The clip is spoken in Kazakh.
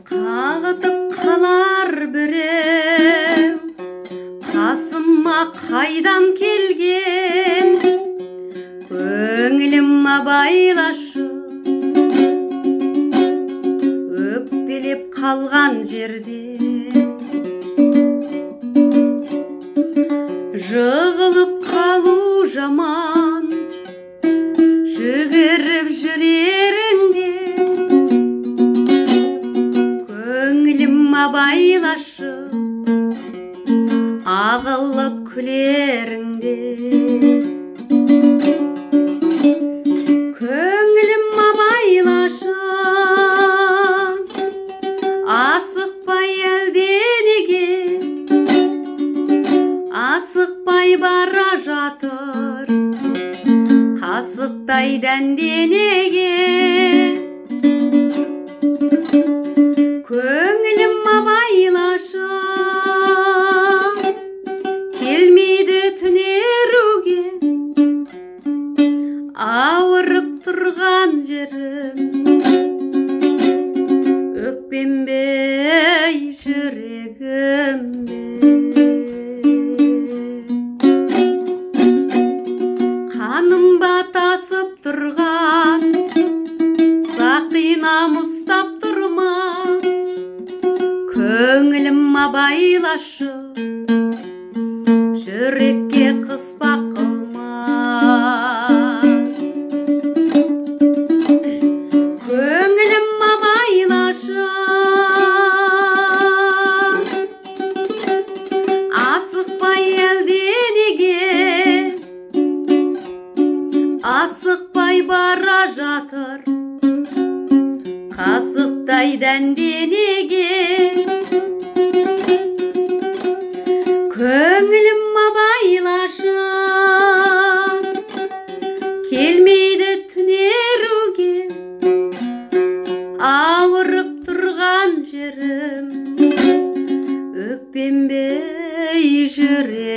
Қағытып қалар біреу, қасыма қайдан келген, көңілім абайлашы, өкпелеп қалған жерде. Жығылып қалу жаман, жүгіріп жүреріңде, көңілім абайлашы, ағылып күлеріңде. Көңілім абайлашы, асықпай әлденеге, асықпай бара жатыр, қасықтай дәнденеге. Көңілім абайлашы, келмейді түнеруге, ауырып тұрған жерім, өкпембей жүрегімде. Қанымба тасып тұрған, сақинам ұстап тұрма, көңілім абайлашы, жүрекке қыспақ қылма. Көңілім абайлашы, асықпай әлденеге, асықпай бара жатыр, қасықтай дәнденеге. Көңілім абайлашы, келмейді түнеруге, ауырып тұрған жерім, өкпембей жүрегімде.